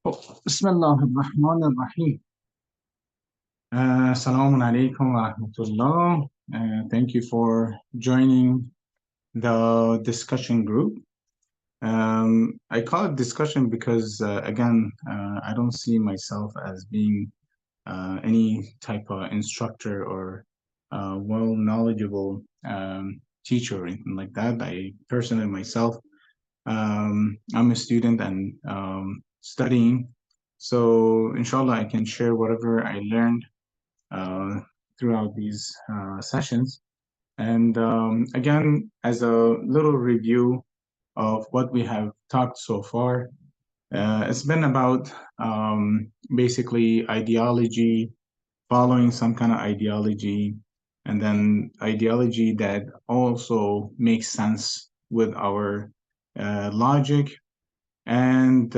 بسم الله الرحمن الرحيم. Assalamu alaikum wa rahmatullah. Thank you for joining the discussion group. I call it discussion because, again, I don't see myself as being any type of instructor or well knowledgeable teacher or anything like that. I personally myself, I'm a student and studying. So, inshallah, I can share whatever I learned uh, throughout these sessions. And again, as a little review of what we have talked so far, it's been about basically ideology, following some kind of ideology, and then ideology that also makes sense with our logic. And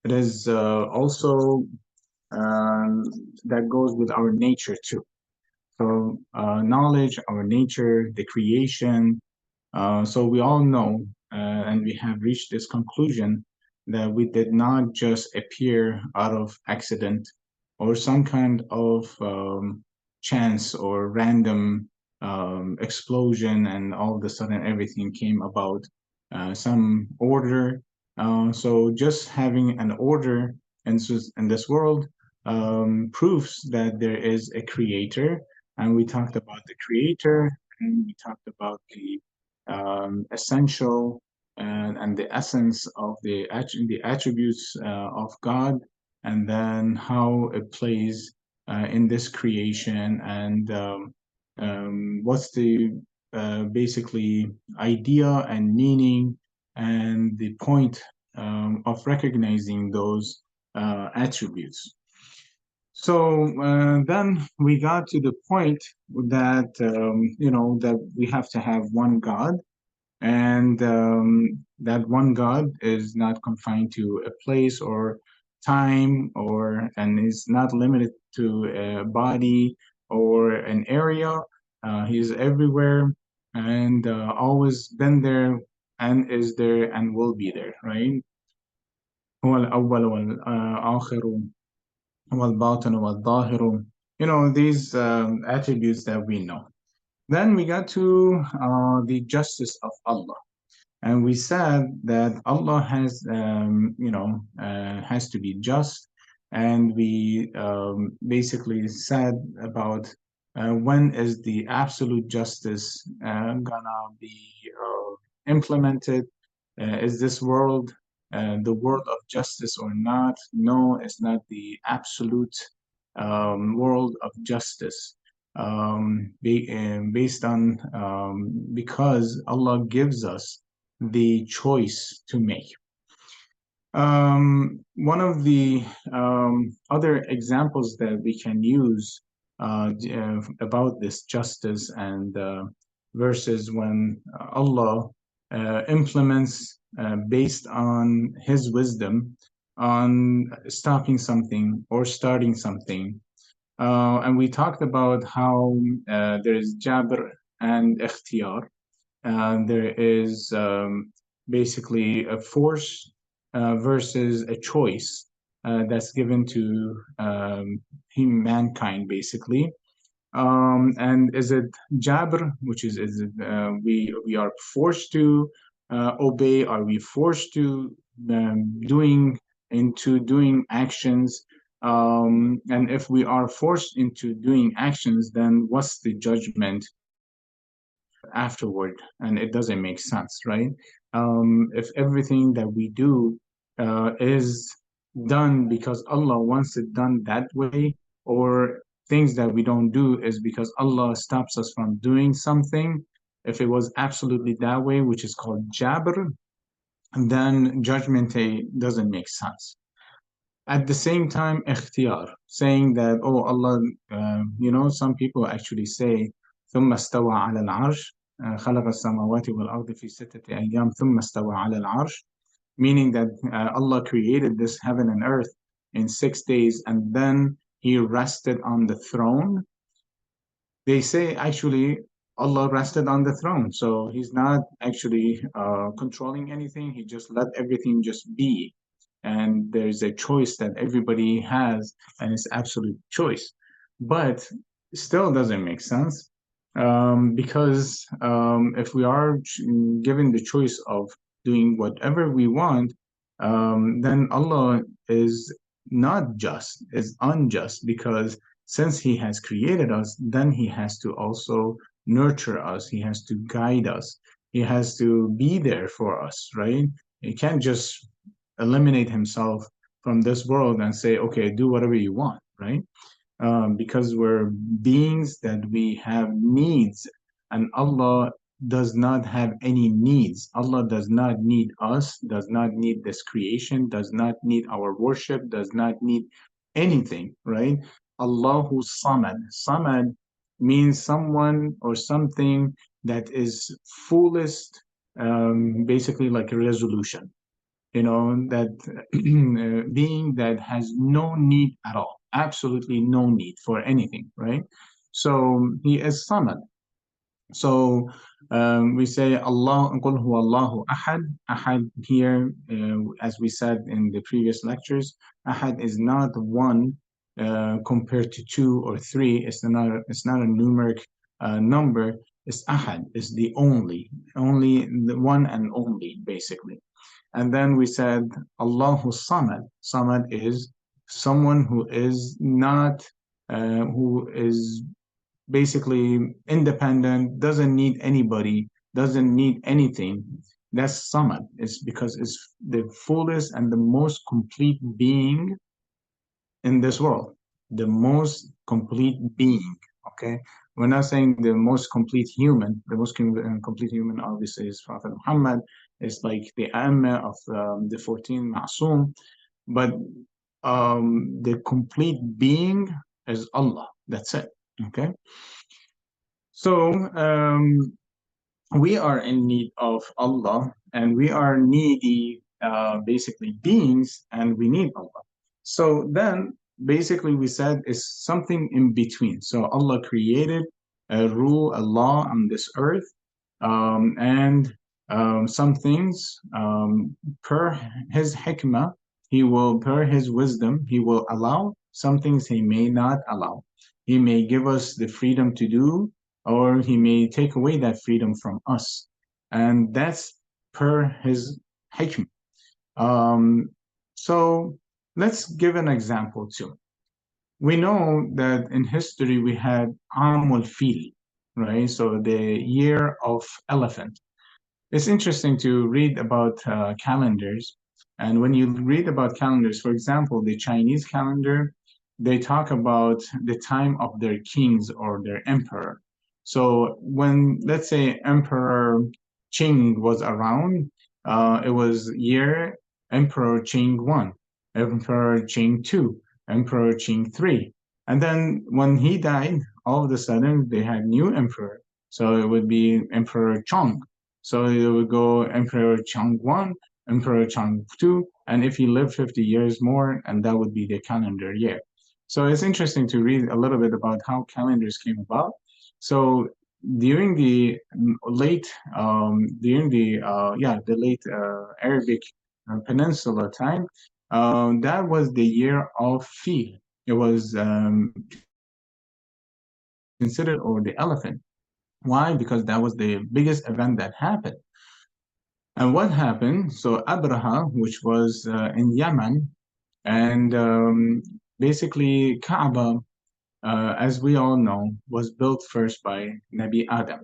it is also um, that goes with our nature too. So, knowledge, our nature, the creation. So, we all know and we have reached this conclusion that we did not just appear out of accident or some kind of chance or random explosion, and all of a sudden everything came about some order. So, just having an order in this world proves that there is a creator, and we talked about the creator, and we talked about the essential and the essence of the attributes of God, and then how it plays in this creation, and what's the basically idea and meaning and the point of recognizing those attributes. So then we got to the point that that we have to have one God, and that one God is not confined to a place or time, or and is not limited to a body or an area. He's everywhere and always been there and is there and will be there, right? هو الأول والآخر والباطن والظاهر. These attributes that we know. Then we got to the justice of Allah. And we said that Allah has to be just. And we basically said about when is the absolute justice gonna be implemented. Is this world the world of justice or not? No, it's not the absolute world of justice. Based on because Allah gives us the choice to make. One of the other examples that we can use about this justice and verses when Allah implements based on His wisdom on stopping something or starting something. And we talked about how there is Jabr and Ikhtiyar. There is basically a force versus a choice that's given to mankind, basically. And is it Jabr, which is it we are forced to obey? Are we forced to doing actions? And if we are forced into doing actions, then what's the judgment afterward? And it doesn't make sense, right? If everything that we do is done because Allah wants it done that way, or things that we don't do is because Allah stops us from doing something, if it was absolutely that way, which is called Jabr, then Judgment Day doesn't make sense. At the same time, ikhtiyar, saying that, oh, Allah, some people actually say, ثم استوى على العرش خلق السماوات والأرض في 6 أيام ثم استوى على العرش, meaning that Allah created this heaven and earth in 6 days and then He rested on the throne. They say actually Allah rested on the throne, so He's not actually controlling anything. He just let everything just be. and there's a choice that everybody has, and it's absolute choice. But still doesn't make sense, because if we are given the choice of doing whatever we want, then Allah is not just, is unjust, because since He has created us, then He has to also nurture us, He has to guide us, He has to be there for us, right? He can't just eliminate Himself from this world and say, okay, do whatever you want, right? Because we're beings that we have needs, and Allah does not have any needs. Allah does not need us, does not need this creation, does not need our worship, does not need anything, right? Allahu Samad. Samad means someone or something that is fullest, basically like a resolution, that being that has no need at all, absolutely no need for anything, right? So He is Samad. So we say Allah, Qul huwa Allahu Ahad. Ahad here, as we said in the previous lectures, Ahad is not one compared to two or three. It's not a numeric number. It's Ahad. It's the only, the one and only, basically. And then we said Allahu Samad. Samad is someone who is not, who is basically independent, doesn't need anybody, doesn't need anything. That's Samad. It's because it's the fullest and the most complete being in this world, the most complete being. Okay, we're not saying the most complete human. The most complete human, obviously, is Prophet Muhammad. It's like the Amma of the 14 Ma'soom, but the complete being is Allah. That's it. Okay, so we are in need of Allah, and we are needy, basically beings, and we need Allah. So then, basically, we said is something in between. So Allah created a rule, a law on this earth, and some things, per His hikmah, He will, per His wisdom, He will allow. Some things He may not allow. He may give us the freedom to do, or He may take away that freedom from us. And that's per His hikmah. So let's give an example too. We know that in history we had Amul Fil, right? So the year of elephant. It's interesting to read about calendars. And when you read about calendars, for example, the Chinese calendar, they talk about the time of their kings or their emperor. So when, let's say, Emperor Qing was around, it was year Emperor Qing 1, Emperor Qing 2, Emperor Qing 3. And then when he died, all of a sudden they had new emperor. So it would be Emperor Chong. So it would go Emperor Chang 1, Emperor Chang 2, and if he lived 50 years more, and that would be the calendar year. So it's interesting to read a little bit about how calendars came about. So during the late, the late Arabic Peninsula time, that was the year of Fil. It was considered, or the elephant. Why? Because that was the biggest event that happened. And what happened? So Abraha, which was in Yemen, and basically Kaaba, as we all know, was built first by Nabi Adam.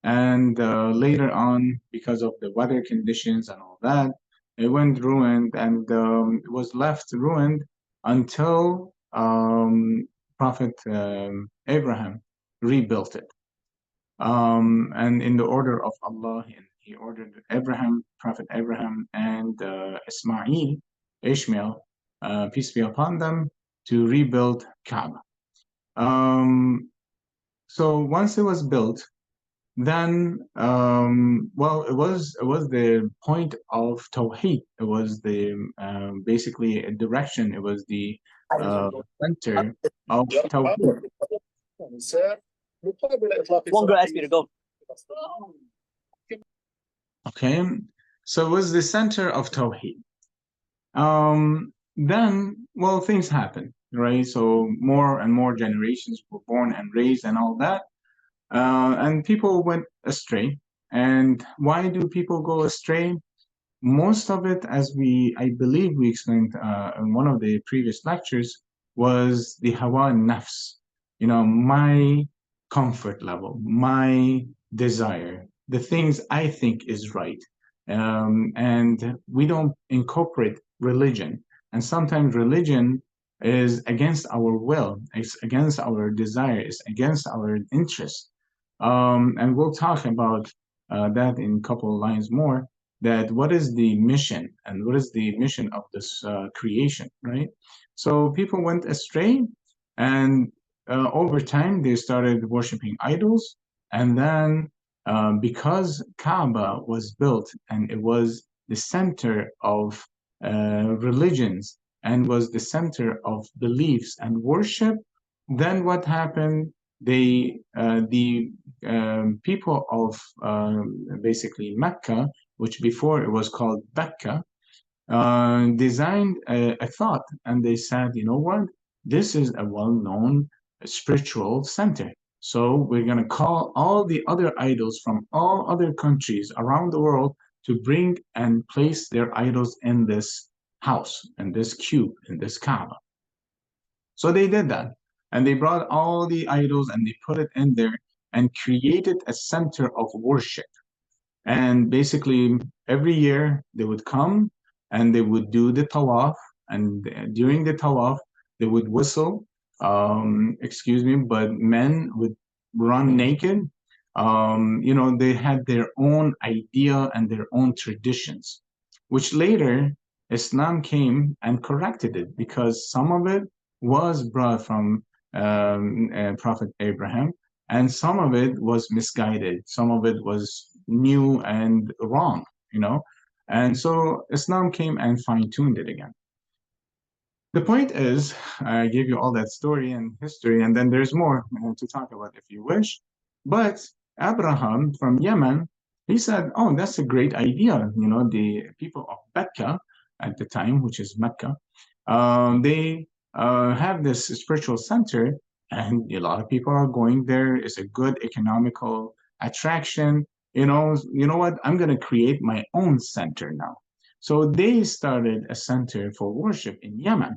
And later on, because of the weather conditions and all that, it went ruined, and it was left ruined until Prophet Abraham rebuilt it. And in the order of Allah, He ordered Abraham, Prophet Abraham, and Ishmael, peace be upon them, to rebuild Kaaba. So once it was built, then it was the point of Tawhid. It was the basically a direction. It was the center of Tawhid. One girl asked me to go. Okay, so it was the center of Tawhid. Then, well, things happen, right? So more and more generations were born and raised and all that, and people went astray. And why do people go astray? Most of it, as I believe we explained in one of the previous lectures, was the hawa nafs, my comfort level, my desire, the things I think is right. And we don't incorporate religion. And sometimes religion is against our will, it's against our desire, it's against our interest. And we'll talk about that in a couple of lines more, that what is the mission and what is the mission of this creation, right? So people went astray, and over time they started worshiping idols, and then because Kaaba was built and it was the center of religions and was the center of beliefs and worship, then what happened? The people of basically Mecca, which before it was called Becca, designed a thought, and they said, you know what? This is a well-known spiritual center. So we're going to call all the other idols from all other countries around the world to bring and place their idols in this house, in this cube, in this Kaaba. So they did that. And they brought all the idols and they put it in there and created a center of worship. And basically, every year they would come and they would do the tawaf. And during the tawaf, they would whistle, excuse me, but men would run naked. They had their own idea and their own traditions, which later Islam came and corrected it because some of it was brought from Prophet Abraham, and some of it was misguided, some of it was new and wrong, and so Islam came and fine-tuned it again. The point is, I gave you all that story and history, and then there's more to talk about if you wish. But Abraham from Yemen, he said, oh, that's a great idea. The people of Becca at the time, which is Mecca, they have this spiritual center, and a lot of people are going there. It's a good economical attraction. You know what? I'm going to create my own center now. So they started a center for worship in Yemen,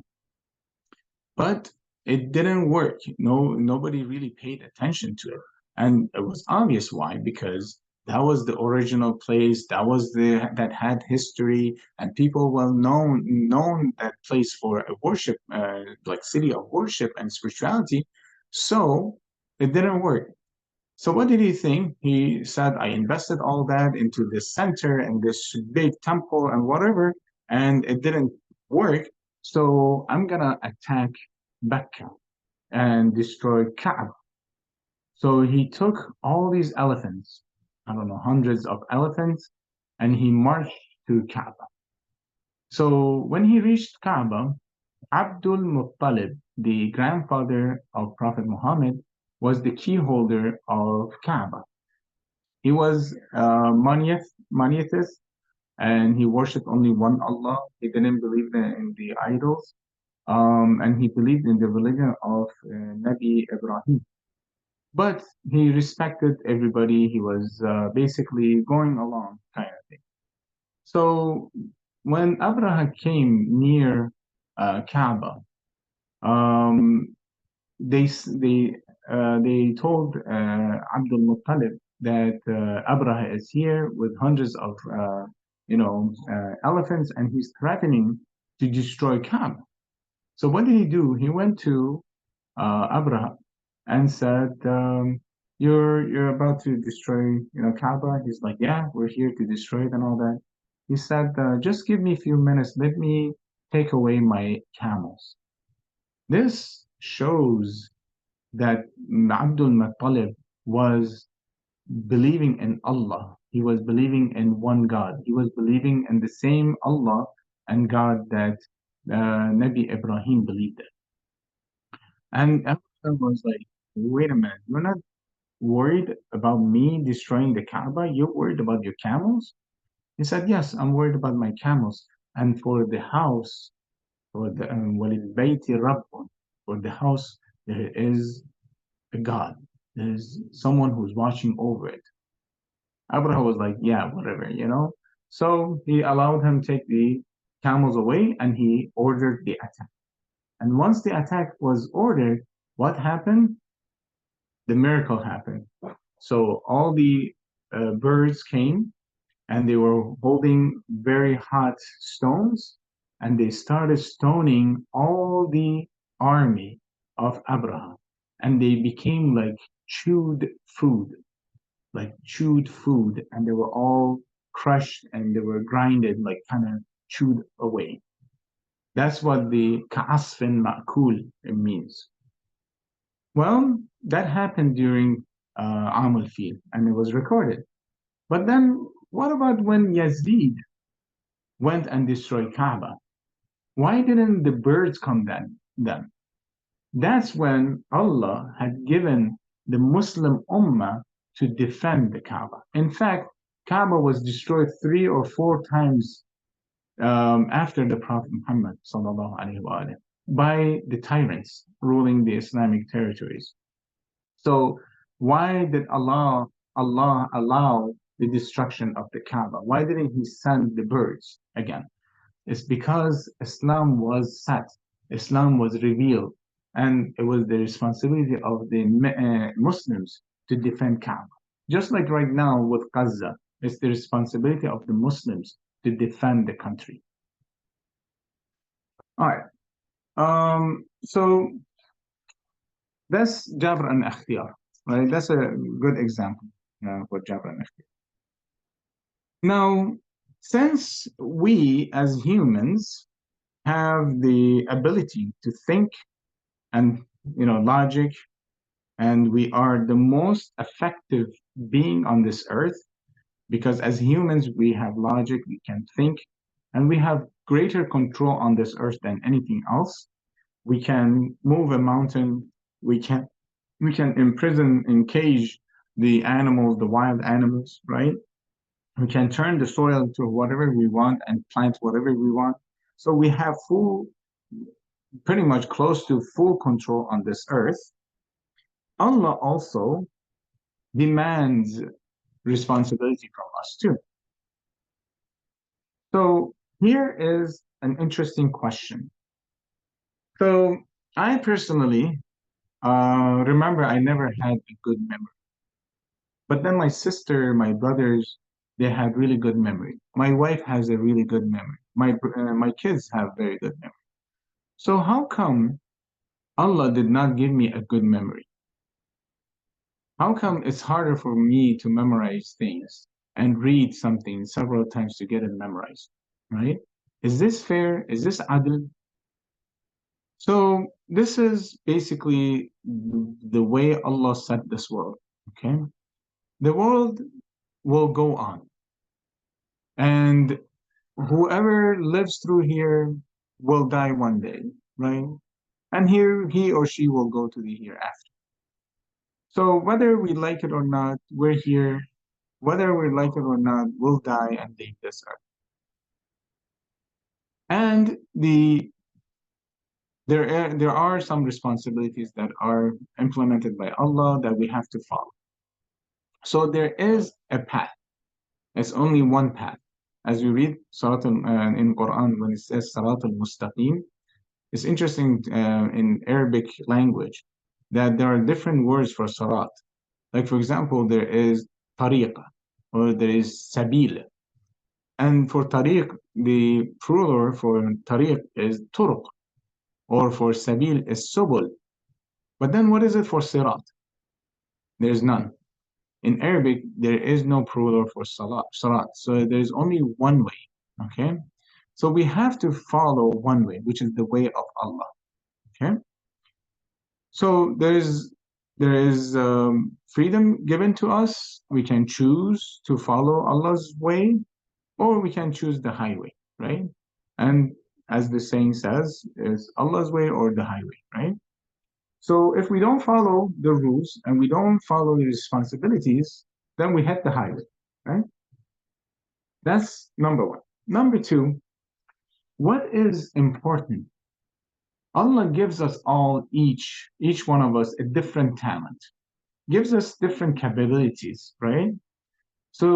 but it didn't work. Nobody really paid attention to it, and it was obvious why, because that was the original place, that had history, and people well known that place for a worship, like city of worship and spirituality. So it didn't work. So what did he think? He said, I invested all that into this center and this big temple and whatever, and it didn't work. So I'm gonna attack Becca and destroy Kaaba. So he took all these elephants, I don't know, hundreds of elephants, and he marched to Kaaba. So when he reached Kaaba, Abdul Muttalib, the grandfather of Prophet Muhammad, was the key holder of Kaaba. He was monotheist, and he worshipped only one Allah. He didn't believe in the idols, and he believed in the religion of Nabi Ibrahim. But he respected everybody. He was basically going along kind of thing. So when Abraha came near Kaaba, um, they told Abdul Muttalib that Abraha is here with hundreds of elephants, and he's threatening to destroy Kaaba. So what did he do? He went to Abraha and said, "You're about to destroy Kaaba." He's like, "Yeah, we're here to destroy it and all that." He said, "Just give me a few minutes. Let me take away my camels." This shows that Abdul Muttalib was believing in Allah. He was believing in one God. He was believing in the same Allah and God that Nabi Ibrahim believed in. And Abraham was like, wait a minute, you're not worried about me destroying the Kaaba? You're worried about your camels? He said, yes, I'm worried about my camels. And for the house, for the وَلِلْبَيْتِ رَبٌّ, for the house, there is a God. There's someone who's watching over it. Abraham was like, yeah, whatever, you know. So he allowed him to take the camels away and he ordered the attack. And once the attack was ordered, what happened? The miracle happened. So all the birds came and they were holding very hot stones and they started stoning all the army of Abraham. And they became like chewed food, and they were all crushed and they were grinded, like kind of chewed away. That's what the ka'asfin ma'kul means. Well, that happened during Am al-Fil, and it was recorded. But then, what about when Yazid went and destroyed Kaaba? Why didn't the birds come then? That's when Allah had given the Muslim Ummah to defend the Kaaba. In fact, Kaaba was destroyed 3 or 4 times after the Prophet Muhammad sallallahu alaihi wasallam by the tyrants ruling the Islamic territories. So why did Allah allow the destruction of the Kaaba? Why didn't He send the birds again? It's because Islam was set, Islam was revealed, and it was the responsibility of the Muslims to defend Kaaba. Just like right now with Gaza, it's the responsibility of the Muslims to defend the country. All right. So that's Jabr and Ikhtiyar, right? That's a good example for Jabr and Ikhtiyar. Now, since we as humans have the ability to think and logic, and we are the most effective being on this earth, because as humans we have logic, we can think, and we have greater control on this earth than anything else. We can move a mountain, we can imprison and cage the animals, the wild animals, right? We can turn the soil to whatever we want and plant whatever we want. So we have pretty much close to full control on this earth. Allah also demands responsibility from us too. So here is an interesting question. So I personally remember I never had a good memory. But then my sister, my brothers, they had really good memory. My wife has a really good memory. My kids have very good memory. So how come Allah did not give me a good memory? How come it's harder for me to memorize things and read something several times to get it memorized, right? Is this fair? Is this adl? So this is basically the way Allah set this world, okay? The world will go on. And whoever lives through here will die one day, right? And here he or she will go to the hereafter. So whether we like it or not, we're here. Whether we like it or not, we'll die and leave this earth. And there are some responsibilities that are implemented by Allah that we have to follow. So there is a path. It's only one path. As we read in Quran, when it says Sarat al-Mustaqim, it's interesting in Arabic language that there are different words for Sarat. Like, for example, there is tariqa, or there is sabil. And for tariq, the plural for tariq is turuq, or for sabil is subul. But then what is it for sirat? There's none. In Arabic, there is no plural for sarat. So there's only one way, okay? So we have to follow one way, which is the way of Allah, okay? So there is freedom given to us. We can choose to follow Allah's way, or we can choose the highway, right? And as the saying says, it's Allah's way or the highway, right? So if we don't follow the rules and we don't follow the responsibilities, then we hit the highway, right? That's number one. Number two, what is important? Allah gives us all, each one of us, a different talent, gives us different capabilities, right? So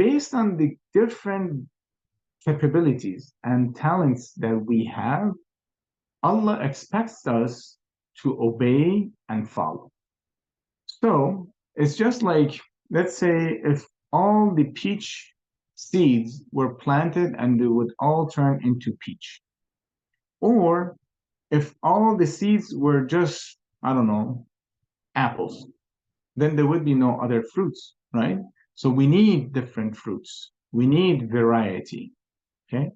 based on the different capabilities and talents that we have, Allah expects us to obey and follow. So it's just like, let's say, if all the peach seeds were planted and they would all turn into peach, or if all the seeds were just, I don't know, apples, then there would be no other fruits, right? So we need different fruits. We need variety, okay?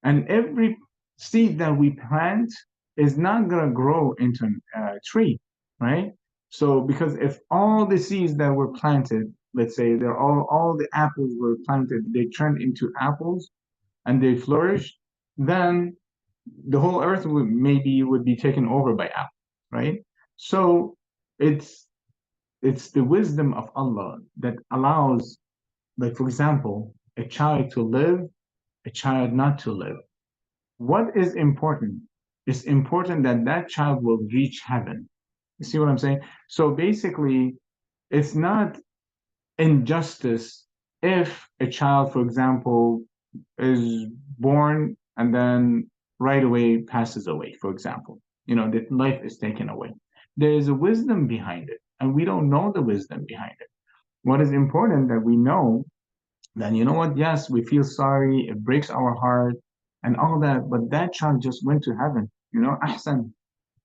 And every seed that we plant is not going to grow into a tree, right? So because if all the seeds that were planted, let's say they're all the apples were planted, they turned into apples and they flourished, then the whole earth would be taken over by apples, right? So it's it's the wisdom of Allah that allows, like for example, a child to live, a child not to live. What is important? It's important that that child will reach heaven. You see what I'm saying? So basically, it's not injustice if a child, for example, is born and then right away passes away, for example. That life is taken away. There is a wisdom behind it, and we don't know the wisdom behind it. What is important that we know, then you know what? Yes, we feel sorry, it breaks our heart and all that, but that child just went to heaven. Ahsan,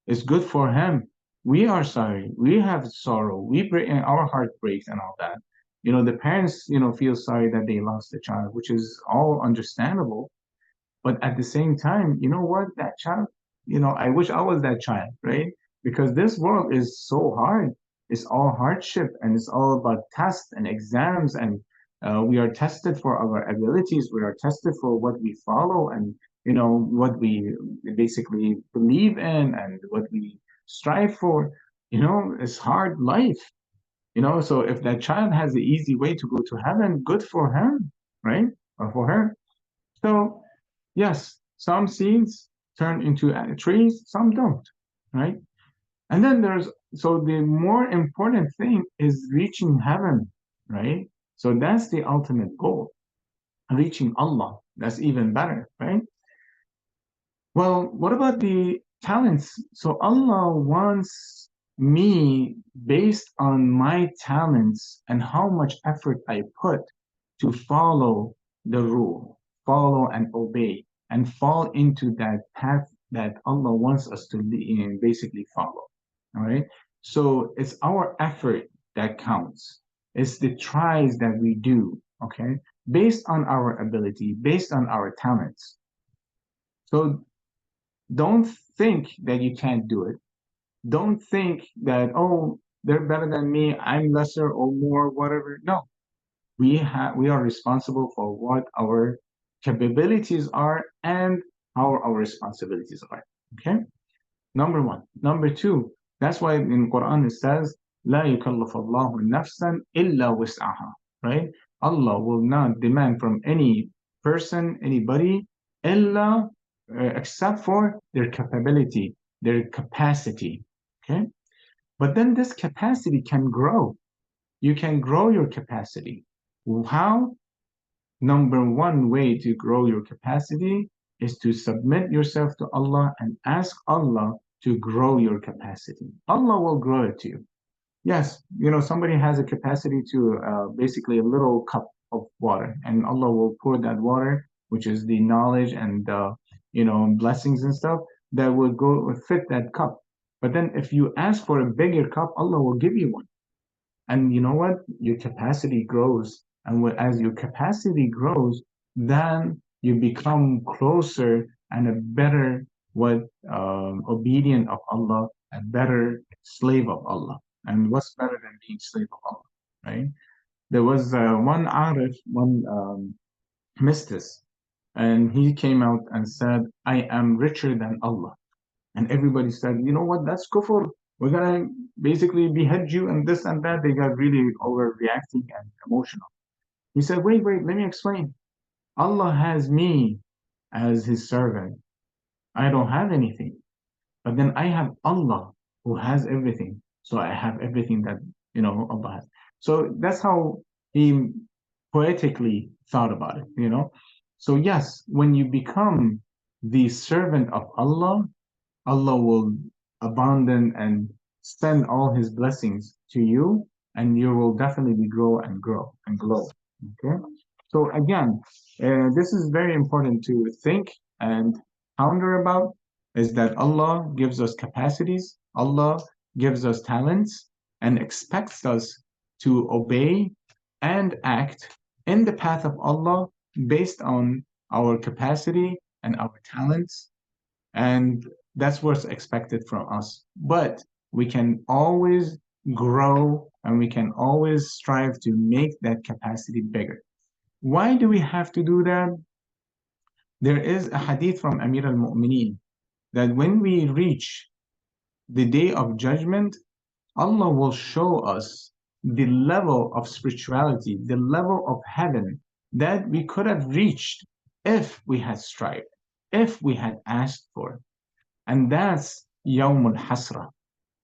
it's good for him. We are sorry, we have sorrow, we break, and our heart breaks and all that. The parents, feel sorry that they lost the child, which is all understandable. But at the same time, you know what? That child, I wish I was that child, right? Because this world is so hard. It's all hardship and it's all about tests and exams. And we are tested for our abilities. We are tested for what we follow and, what we basically believe in and what we strive for. It's hard life. So if that child has the easy way to go to heaven, good for him, right? Or for her. So yes, some seeds turn into trees, some don't, right? And then so the more important thing is reaching heaven, right? So that's the ultimate goal, reaching Allah. That's even better, right? Well, what about the talents? So Allah wants me based on my talents and how much effort I put to follow the rule, follow and obey, and fall into that path that Allah wants us to basically follow. All right. So it's our effort that counts. It's the tries that we do, okay, based on our ability, based on our talents. So don't think that you can't do it. Don't think that, oh, they're better than me, I'm lesser or more, whatever. No, we are responsible for what our capabilities are and how our responsibilities are. Okay? Number one. Number two, that's why in Quran it says, لا يكلف الله نفسا إلا وسعها. Right? Allah will not demand from any person, anybody, إلا except for their capability, their capacity. Okay? But then this capacity can grow. You can grow your capacity. How? Number one way to grow your capacity is to submit yourself to Allah and ask Allah to grow your capacity. Allah will grow it to you. Yes, somebody has a capacity to basically a little cup of water, and Allah will pour that water, which is the knowledge and blessings and stuff that will go fit that cup. But then if you ask for a bigger cup, Allah will give you one. And you know what? Your capacity grows. And as your capacity grows, then you become closer and a better obedient of Allah, a better slave of Allah. And what's better than being slave of Allah, right? There was one arif, one mystic, and he came out and said, I am richer than Allah. And everybody said, you know what, that's kufr. We're gonna basically behead you and this and that. They got really overreacting and emotional. He said, wait, let me explain. Allah has me as his servant. I don't have anything. But then I have Allah who has everything. So I have everything that, Allah has. So that's how he poetically thought about it. So yes, when you become the servant of Allah, Allah will abandon and send all his blessings to you, and you will definitely grow and grow and glow. Okay. So again, this is very important to think and ponder about, is that Allah gives us capacities, Allah gives us talents, and expects us to obey and act in the path of Allah based on our capacity and our talents, and that's what's expected from us. But we can always grow and we can always strive to make that capacity bigger. Why do we have to do that? There is a hadith from Amir al-Mu'mineen that when we reach the day of judgment, Allah will show us the level of spirituality, the level of heaven that we could have reached if we had strived, if we had asked for. And that's Yawm al-Hasra.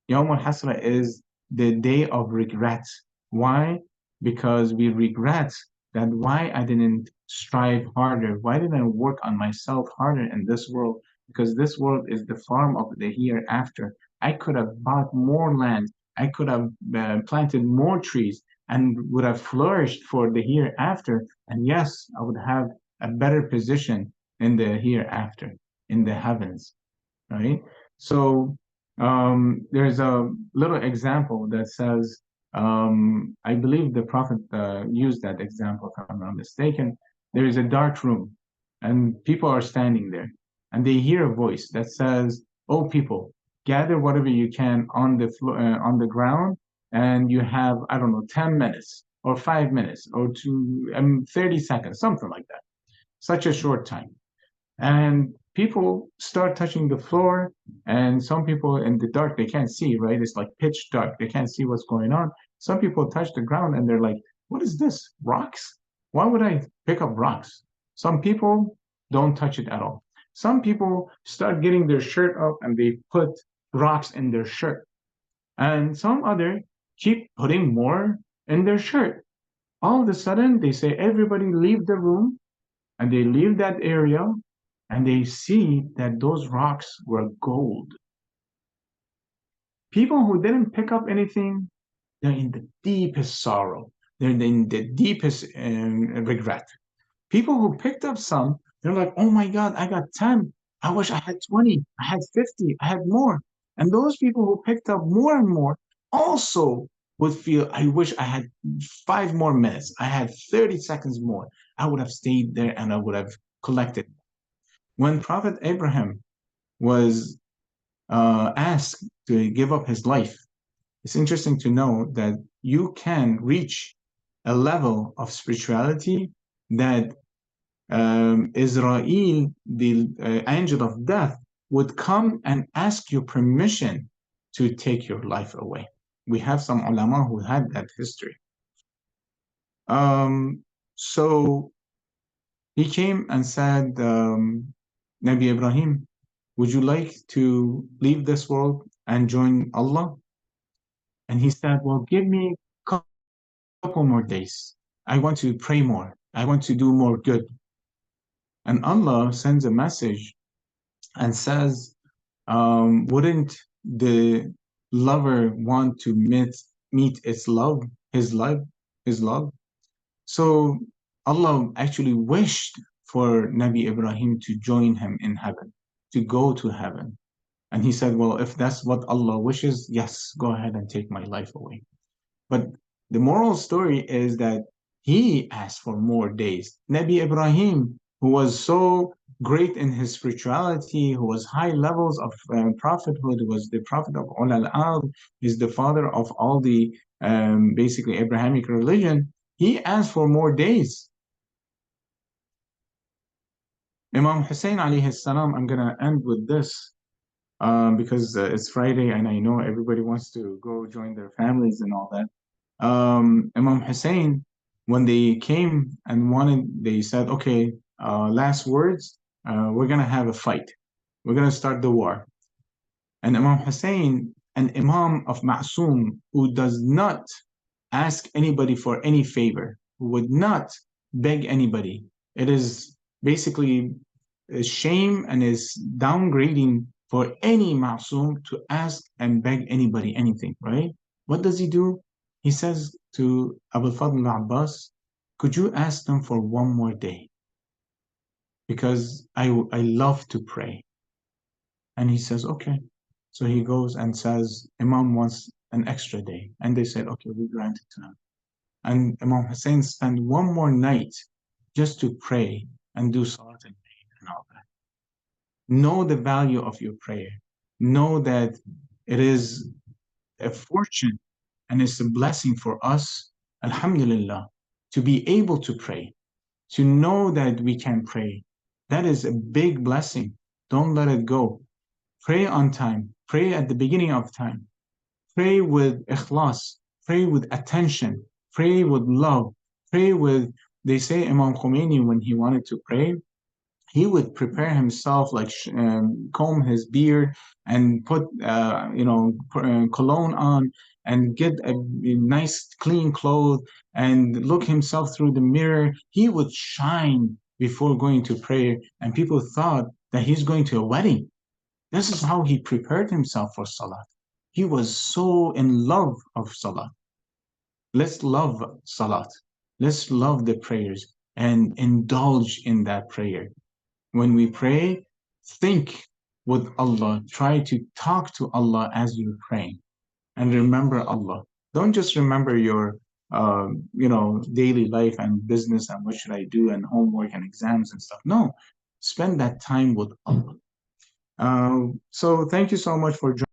Yawm al-Hasra is the day of regret. Why? Because we regret that why I didn't strive harder, why didn't I work on myself harder in this world? Because this world is the farm of the hereafter. I could have bought more land, I could have planted more trees and would have flourished for the hereafter. And yes, I would have a better position in the hereafter, in the heavens, right? So there's a little example that says, I believe the Prophet used that example, if I'm not mistaken. There is a dark room, and people are standing there, and they hear a voice that says, "Oh, people, gather whatever you can on the floor, on the ground, and you have, I don't know, 10 minutes or 5 minutes or 30 seconds, something like that. Such a short time." And people start touching the floor, and some people in the dark, they can't see, right? It's like pitch dark, they can't see what's going on. Some people touch the ground and they're like, what is this, rocks? Why would I pick up rocks? Some people don't touch it at all. Some people start getting their shirt up and they put rocks in their shirt, and some other keep putting more in their shirt. All of a sudden they say, everybody leave the room, and they leave that area, and they see that those rocks were gold. People who didn't pick up anything, they're in the deepest sorrow. They're in the deepest regret. People who picked up some, they're like, oh my God, I got 10. I wish I had 20. I had 50. I had more. And those people who picked up more and more also would feel, I wish I had 5 more minutes. I had 30 seconds more. I would have stayed there and I would have collected. When Prophet Abraham was asked to give up his life, it's interesting to know that you can reach a level of spirituality that Israel, the angel of death, would come and ask you permission to take your life away. We have some ulama who had that history. So he came and said, Nabi Ibrahim, would you like to leave this world and join Allah? And he said, well, give me a couple more days. I want to pray more. I want to do more good. And Allah sends a message and says, wouldn't the lover want to meet its love, his love, his love? So Allah actually wished for Nabi Ibrahim to join him in heaven, to go to heaven. And he said, well, if that's what Allah wishes, yes, go ahead and take my life away. But the moral story is that he asked for more days. Nabi Ibrahim, who was so great in his spirituality, who was high levels of prophethood, was the prophet of Ulul al, is the father of all the basically Abrahamic religion, he asked for more days. Imam Hussein alayhi salam, I'm going to end with this because it's Friday and I know everybody wants to go join their families and all that. Imam Hussein, when they came and wanted, they said, okay, last words, we're going to have a fight. We're going to start the war. And Imam Hussein, an Imam of Ma'soom, who does not ask anybody for any favor, who would not beg anybody. It is basically a shame and is downgrading for any Ma'soom to ask and beg anybody anything, right? What does he do? He says to Abu Fadl Abbas, could you ask them for one more day? Because I love to pray. And he says, okay. So he goes and says, Imam wants an extra day. And they said, okay, we grant it to him. And Imam Hussein spent one more night just to pray and do salat and all that. Know the value of your prayer. Know that it is a fortune and it's a blessing for us, alhamdulillah, to be able to pray, to know that we can pray. That is a big blessing. Don't let it go. Pray on time. Pray at the beginning of time. Pray with ikhlas. Pray with attention. Pray with love. Pray with, they say Imam Khomeini, when he wanted to pray, he would prepare himself, like comb his beard and put, cologne on and get a nice clean clothes and look himself through the mirror. He would shine before going to prayer, and people thought that he's going to a wedding. This is how he prepared himself for Salah. He was so in love of Salah. Let's love Salat. Let's love the prayers and indulge in that prayer. When we pray, think with Allah. Try to talk to Allah as you're praying. And remember Allah. Don't just remember your daily life and business and what should I do and homework and exams and stuff. No, spend that time with Allah. So thank you so much for joining.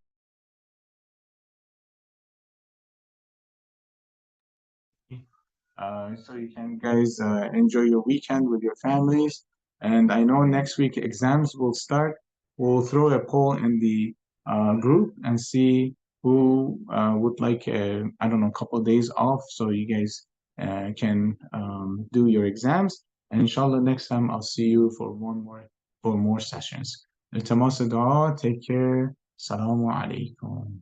So you can guys enjoy your weekend with your families. And I know next week exams will start. We'll throw a poll in the group and see who would like, I don't know, a couple of days off so you guys can do your exams. And inshallah, next time I'll see you for more sessions. التماس دعا. Take care. Assalamu alaikum.